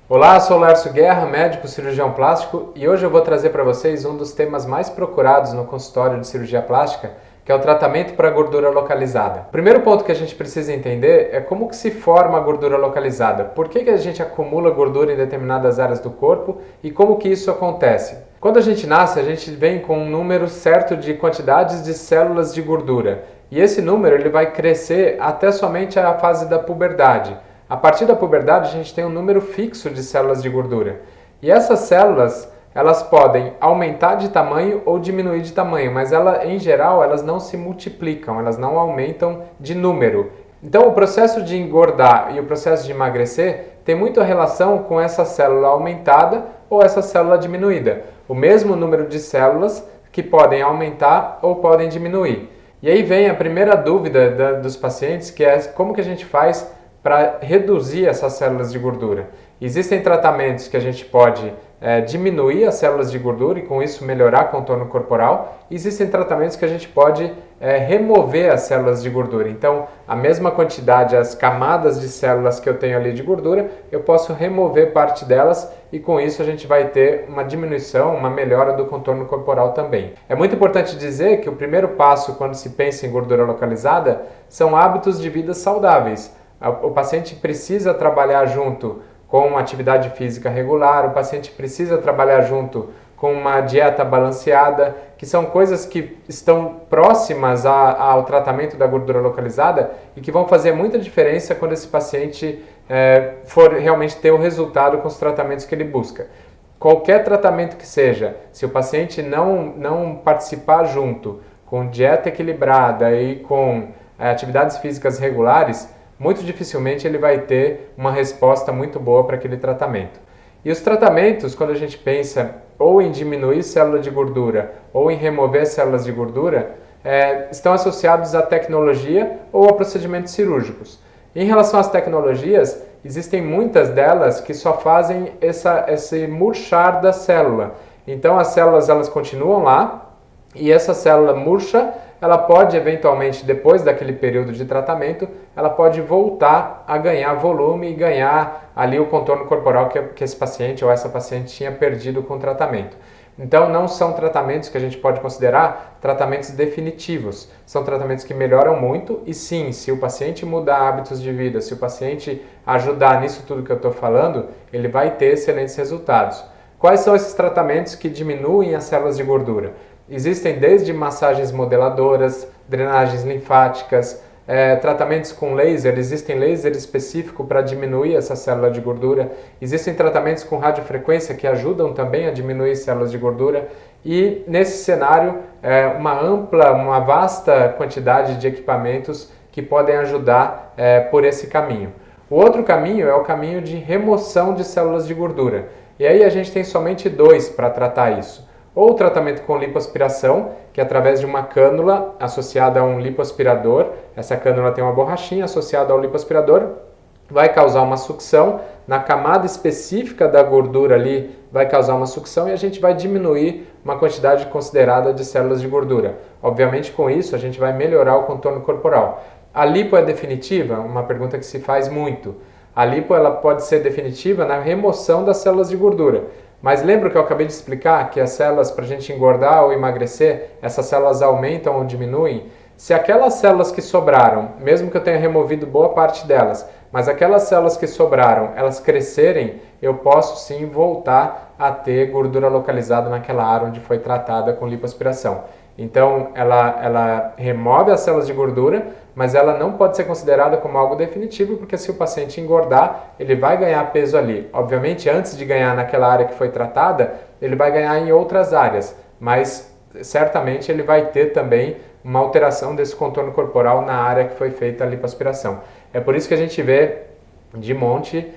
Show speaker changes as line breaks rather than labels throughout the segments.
Olá, sou o Lércio Guerra, médico cirurgião plástico, e hoje eu vou trazer para vocês um dos temas mais procurados no consultório de cirurgia plástica, que é o tratamento para gordura localizada. O primeiro ponto que a gente precisa entender é como que se forma a gordura localizada, por que a gente acumula gordura em determinadas áreas do corpo e como que isso acontece. Quando a gente nasce, a gente vem com um número certo de quantidades de células de gordura, e esse número ele vai crescer até somente a fase da puberdade. A partir da puberdade, a gente tem um número fixo de células de gordura. E essas células, elas podem aumentar de tamanho ou diminuir de tamanho, mas em geral, elas não se multiplicam, elas não aumentam de número. Então, o processo de engordar e o processo de emagrecer tem muita relação com essa célula aumentada ou essa célula diminuída. O mesmo número de células que podem aumentar ou podem diminuir. E aí vem a primeira dúvida dos pacientes, que é como que a gente faz para reduzir essas células de gordura. Existem tratamentos que a gente pode diminuir as células de gordura e com isso melhorar o contorno corporal. Existem tratamentos que a gente pode remover as células de gordura. Então, a mesma quantidade, as camadas de células que eu tenho ali de gordura, eu posso remover parte delas e com isso a gente vai ter uma diminuição, uma melhora do contorno corporal também. É muito importante dizer que o primeiro passo quando se pensa em gordura localizada são hábitos de vida saudáveis. O paciente precisa trabalhar junto com uma atividade física regular, o paciente precisa trabalhar junto com uma dieta balanceada, que são coisas que estão próximas ao tratamento da gordura localizada e que vão fazer muita diferença quando esse paciente for realmente ter o resultado com os tratamentos que ele busca. Qualquer tratamento que seja, se o paciente não participar junto com dieta equilibrada e com atividades físicas regulares, muito dificilmente ele vai ter uma resposta muito boa para aquele tratamento. E os tratamentos, quando a gente pensa ou em diminuir célula de gordura ou em remover células de gordura, estão associados à tecnologia ou a procedimentos cirúrgicos. Em relação às tecnologias, existem muitas delas que só fazem esse murchar da célula. Então as células elas continuam lá e essa célula murcha, ela pode eventualmente, depois daquele período de tratamento, ela pode voltar a ganhar volume e ganhar ali o contorno corporal que esse paciente ou essa paciente tinha perdido com o tratamento. Então não são tratamentos que a gente pode considerar tratamentos definitivos, são tratamentos que melhoram muito e sim, se o paciente mudar hábitos de vida, se o paciente ajudar nisso tudo que eu estou falando, ele vai ter excelentes resultados. Quais são esses tratamentos que diminuem as células de gordura? Existem desde massagens modeladoras, drenagens linfáticas, tratamentos com laser, existem laser específico para diminuir essa célula de gordura, existem tratamentos com radiofrequência que ajudam também a diminuir células de gordura e nesse cenário uma vasta quantidade de equipamentos que podem ajudar por esse caminho. O outro caminho é o caminho de remoção de células de gordura e aí a gente tem somente dois para tratar isso. Ou o tratamento com lipoaspiração, que é através de uma cânula associada a um lipoaspirador, essa cânula tem uma borrachinha associada ao lipoaspirador, vai causar uma sucção, na camada específica da gordura ali vai causar uma sucção e a gente vai diminuir uma quantidade considerada de células de gordura. Obviamente com isso a gente vai melhorar o contorno corporal. A lipo é definitiva? Uma pergunta que se faz muito. A lipo ela pode ser definitiva na remoção das células de gordura. Mas lembra que eu acabei de explicar que as células, para a gente engordar ou emagrecer, essas células aumentam ou diminuem? Se aquelas células que sobraram, mesmo que eu tenha removido boa parte delas, mas aquelas células que sobraram, elas crescerem, eu posso sim voltar a ter gordura localizada naquela área onde foi tratada com lipoaspiração. Então, ela remove as células de gordura, mas ela não pode ser considerada como algo definitivo, porque se o paciente engordar, ele vai ganhar peso ali. Obviamente, antes de ganhar naquela área que foi tratada, ele vai ganhar em outras áreas, mas certamente ele vai ter também uma alteração desse contorno corporal na área que foi feita a lipoaspiração. É por isso que a gente vê de monte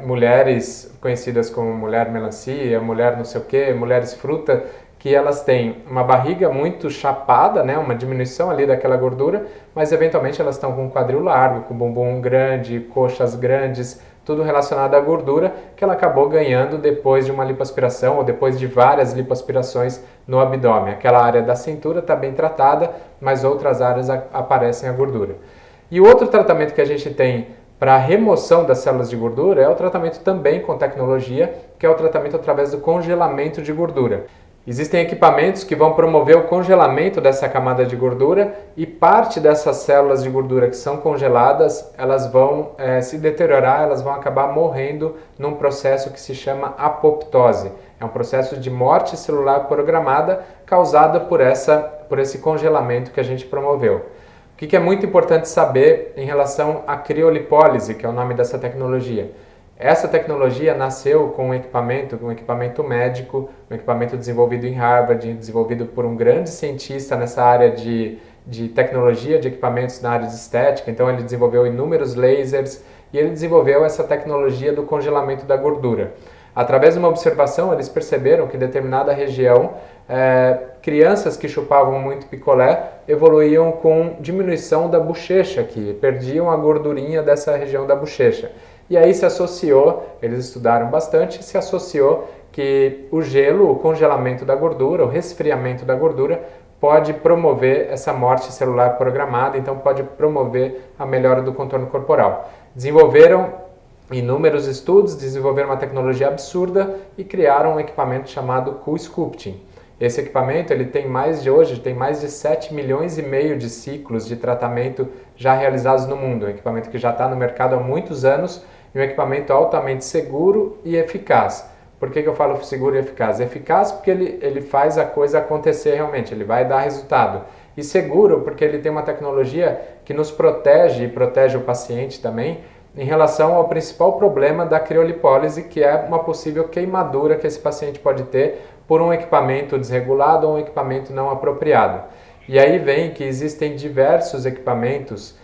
mulheres conhecidas como mulher melancia, mulher não sei o que, mulheres fruta, que elas têm uma barriga muito chapada, né, uma diminuição ali daquela gordura, mas eventualmente elas estão com um quadril largo, com bumbum grande, coxas grandes, tudo relacionado à gordura que ela acabou ganhando depois de uma lipoaspiração ou depois de várias lipoaspirações no abdômen. Aquela área da cintura está bem tratada, mas outras áreas aparecem a gordura. E o outro tratamento que a gente tem para a remoção das células de gordura é o tratamento também com tecnologia, que é o tratamento através do congelamento de gordura. Existem equipamentos que vão promover o congelamento dessa camada de gordura e parte dessas células de gordura que são congeladas, elas vão se deteriorar, elas vão acabar morrendo num processo que se chama apoptose. É um processo de morte celular programada causada por esse congelamento que a gente promoveu. O que é muito importante saber em relação à criolipólise, que é o nome dessa tecnologia? Essa tecnologia nasceu com um equipamento médico, um equipamento desenvolvido em Harvard, desenvolvido por um grande cientista nessa área de tecnologia de equipamentos na área de estética. Então ele desenvolveu inúmeros lasers e ele desenvolveu essa tecnologia do congelamento da gordura. Através de uma observação, eles perceberam que em determinada região, crianças que chupavam muito picolé evoluíam com diminuição da bochecha, que perdiam a gordurinha dessa região da bochecha. E aí se associou, eles estudaram bastante, se associou que o gelo, o congelamento da gordura, o resfriamento da gordura, pode promover essa morte celular programada, então pode promover a melhora do contorno corporal. Desenvolveram inúmeros estudos, desenvolveram uma tecnologia absurda e criaram um equipamento chamado CoolSculpting. Esse equipamento ele tem hoje tem mais de 7 milhões e meio de ciclos de tratamento já realizados no mundo. Um equipamento que já está no mercado há muitos anos e um equipamento altamente seguro e eficaz. Por que eu falo seguro e eficaz? Eficaz porque ele faz a coisa acontecer realmente, ele vai dar resultado. E seguro porque ele tem uma tecnologia que nos protege e protege o paciente também em relação ao principal problema da criolipólise, que é uma possível queimadura que esse paciente pode ter por um equipamento desregulado ou um equipamento não apropriado. E aí vem que existem diversos equipamentos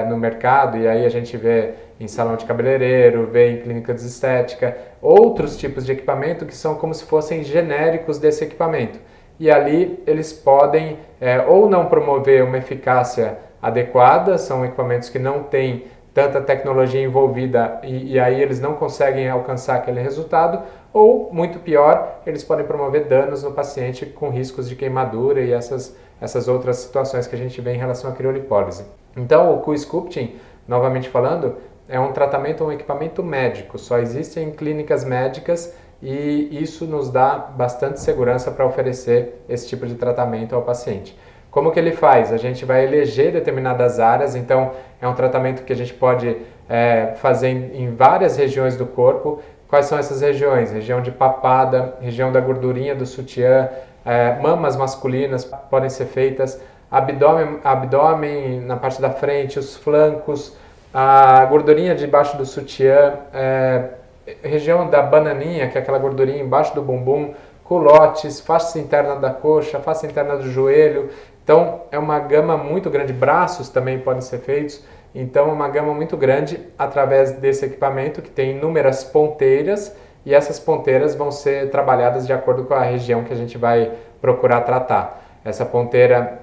no mercado, e aí a gente vê em salão de cabeleireiro, vê em clínica de estética, outros tipos de equipamento que são como se fossem genéricos desse equipamento. E ali eles podem ou não promover uma eficácia adequada, são equipamentos que não têm tanta tecnologia envolvida e aí eles não conseguem alcançar aquele resultado, ou, muito pior, eles podem promover danos no paciente com riscos de queimadura e essas outras situações que a gente vê em relação à criolipólise. Então, o CoolSculpting, novamente falando, é um tratamento, um equipamento médico, só existe em clínicas médicas e isso nos dá bastante segurança para oferecer esse tipo de tratamento ao paciente. Como que ele faz? A gente vai eleger determinadas áreas, então é um tratamento que a gente pode fazer em várias regiões do corpo. Quais são essas regiões? Região de papada, região da gordurinha do sutiã, mamas masculinas podem ser feitas, abdômen na parte da frente, os flancos, a gordurinha debaixo do sutiã, região da bananinha, que é aquela gordurinha embaixo do bumbum, culotes, face interna da coxa, face interna do joelho. Então é uma gama muito grande, braços também podem ser feitos, então é uma gama muito grande através desse equipamento que tem inúmeras ponteiras e essas ponteiras vão ser trabalhadas de acordo com a região que a gente vai procurar tratar. Essa ponteira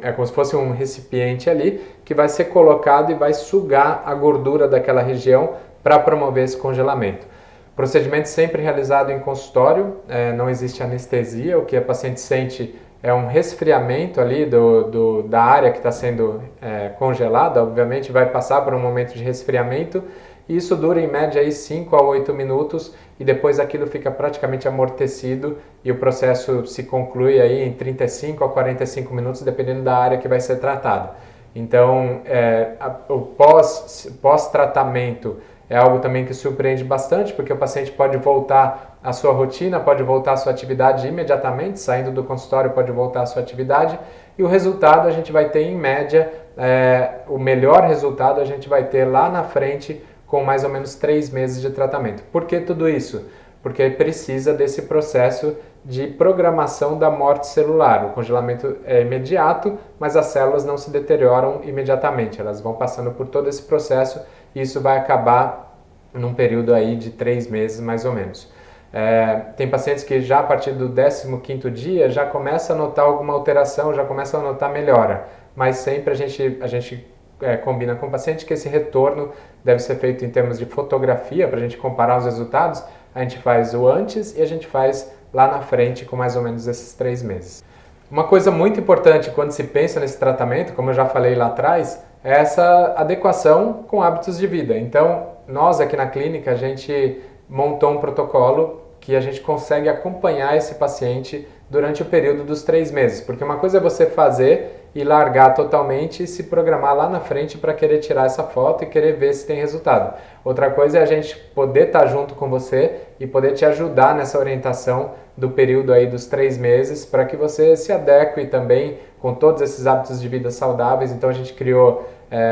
é como se fosse um recipiente ali que vai ser colocado e vai sugar a gordura daquela região para promover esse congelamento. Procedimento sempre realizado em consultório, não existe anestesia, o que a paciente sente é um resfriamento ali da área que está sendo congelada, obviamente vai passar por um momento de resfriamento e isso dura em média aí 5 a 8 minutos e depois aquilo fica praticamente amortecido e o processo se conclui aí em 35 a 45 minutos, dependendo da área que vai ser tratada. Então, o pós-tratamento é algo também que surpreende bastante, porque o paciente pode voltar à sua rotina, pode voltar à sua atividade imediatamente, saindo do consultório pode voltar à sua atividade, e o resultado a gente vai ter em média, o melhor resultado a gente vai ter lá na frente com mais ou menos 3 meses de tratamento. Por que tudo isso? Porque precisa desse processo de programação da morte celular. O congelamento é imediato, mas as células não se deterioram imediatamente, elas vão passando por todo esse processo e isso vai acabar num período aí de 3 meses mais ou menos. Tem pacientes que já a partir do 15º dia já começa a notar alguma alteração, já começa a notar melhora, mas sempre a gente combina com o paciente que esse retorno deve ser feito em termos de fotografia para a gente comparar os resultados. A gente faz o antes e a gente faz lá na frente com mais ou menos esses 3 meses. Uma coisa muito importante quando se pensa nesse tratamento, como eu já falei lá atrás, é essa adequação com hábitos de vida. Então, nós aqui na clínica, a gente montou um protocolo que a gente consegue acompanhar esse paciente durante o período dos 3 meses. Porque uma coisa é você fazer e largar totalmente e se programar lá na frente para querer tirar essa foto e querer ver se tem resultado. Outra coisa é a gente poder estar junto com você e poder te ajudar nessa orientação do período aí dos 3 meses para que você se adeque também com todos esses hábitos de vida saudáveis. Então a gente criou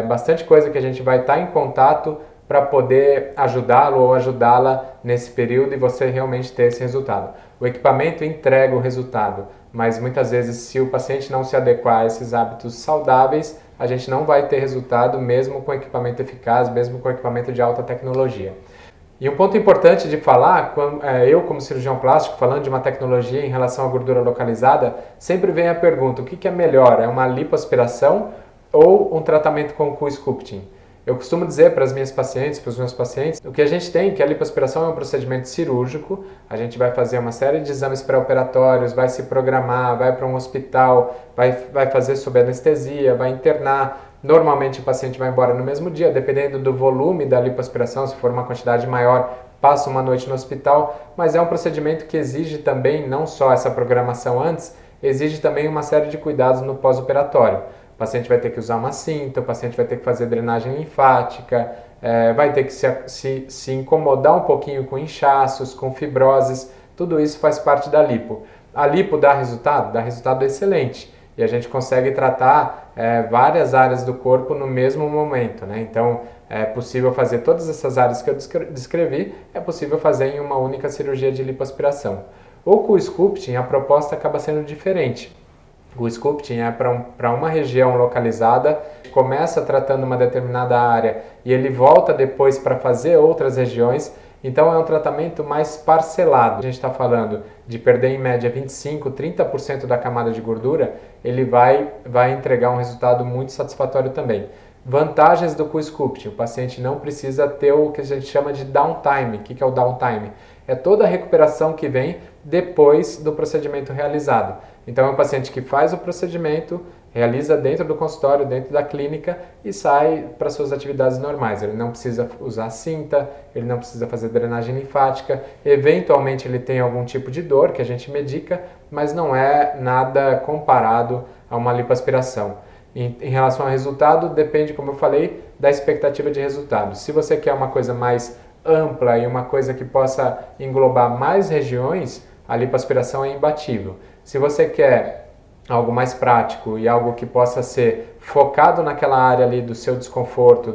bastante coisa que a gente vai estar em contato para poder ajudá-lo ou ajudá-la nesse período e você realmente ter esse resultado. O equipamento entrega o resultado, mas muitas vezes se o paciente não se adequar a esses hábitos saudáveis, a gente não vai ter resultado mesmo com equipamento eficaz, mesmo com equipamento de alta tecnologia. E um ponto importante de falar, eu como cirurgião plástico, falando de uma tecnologia em relação à gordura localizada, sempre vem a pergunta, o que é melhor? É uma lipoaspiração ou um tratamento com Q-sculpting? Eu costumo dizer para as minhas pacientes, para os meus pacientes, o que a gente tem, que a lipoaspiração é um procedimento cirúrgico, a gente vai fazer uma série de exames pré-operatórios, vai se programar, vai para um hospital, vai fazer sob anestesia, vai internar. Normalmente o paciente vai embora no mesmo dia, dependendo do volume da lipoaspiração, se for uma quantidade maior, passa uma noite no hospital, mas é um procedimento que exige também, não só essa programação antes, exige também uma série de cuidados no pós-operatório. O paciente vai ter que usar uma cinta, o paciente vai ter que fazer drenagem linfática, vai ter que se incomodar um pouquinho com inchaços, com fibroses, tudo isso faz parte da lipo. A lipo dá resultado excelente e a gente consegue tratar várias áreas do corpo no mesmo momento, né? Então é possível fazer todas essas áreas que eu descrevi, é possível fazer em uma única cirurgia de lipoaspiração. Ou com o sculpting, a proposta acaba sendo diferente. O sculpting é para uma região localizada, começa tratando uma determinada área e ele volta depois para fazer outras regiões, então é um tratamento mais parcelado. A gente está falando de perder em média 25%, 30% da camada de gordura, ele vai entregar um resultado muito satisfatório também. Vantagens do Q-sculpting, o paciente não precisa ter o que a gente chama de downtime. O que é o downtime? É toda a recuperação que vem depois do procedimento realizado. Então é um paciente que faz o procedimento, realiza dentro do consultório, dentro da clínica e sai para suas atividades normais. Ele não precisa usar cinta, ele não precisa fazer drenagem linfática, eventualmente ele tem algum tipo de dor que a gente medica, mas não é nada comparado a uma lipoaspiração. Em relação ao resultado, depende, como eu falei, da expectativa de resultado. Se você quer uma coisa mais ampla e uma coisa que possa englobar mais regiões, a lipoaspiração é imbatível. Se você quer algo mais prático e algo que possa ser focado naquela área ali do seu desconforto,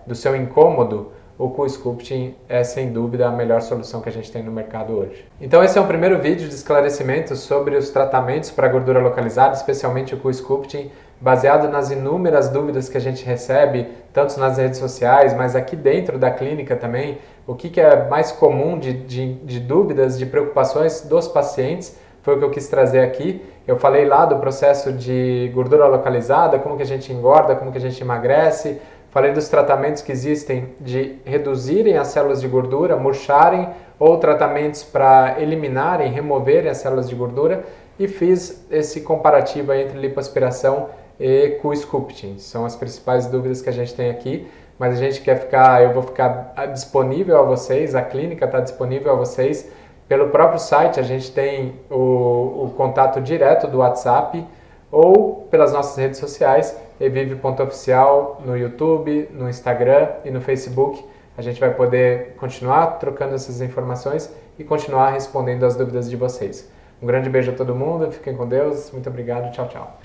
do seu incômodo, o Q-sculpting é sem dúvida a melhor solução que a gente tem no mercado hoje. Então esse é um primeiro vídeo de esclarecimento sobre os tratamentos para gordura localizada, especialmente o Q-sculpting, baseado nas inúmeras dúvidas que a gente recebe, tanto nas redes sociais, mas aqui dentro da clínica também, o que é mais comum de dúvidas, de preocupações dos pacientes, foi o que eu quis trazer aqui. Eu falei lá do processo de gordura localizada, como que a gente engorda, como que a gente emagrece, falei dos tratamentos que existem de reduzirem as células de gordura, murcharem, ou tratamentos para eliminarem, removerem as células de gordura, e fiz esse comparativo entre lipoaspiração e Q-sculpting. São as principais dúvidas que a gente tem aqui, mas a gente eu vou ficar disponível a vocês, a clínica está disponível a vocês. Pelo próprio site a gente tem o contato direto do WhatsApp ou pelas nossas redes sociais, evive.oficial no YouTube, no Instagram e no Facebook. A gente vai poder continuar trocando essas informações e continuar respondendo as dúvidas de vocês. Um grande beijo a todo mundo, fiquem com Deus, muito obrigado, tchau, tchau.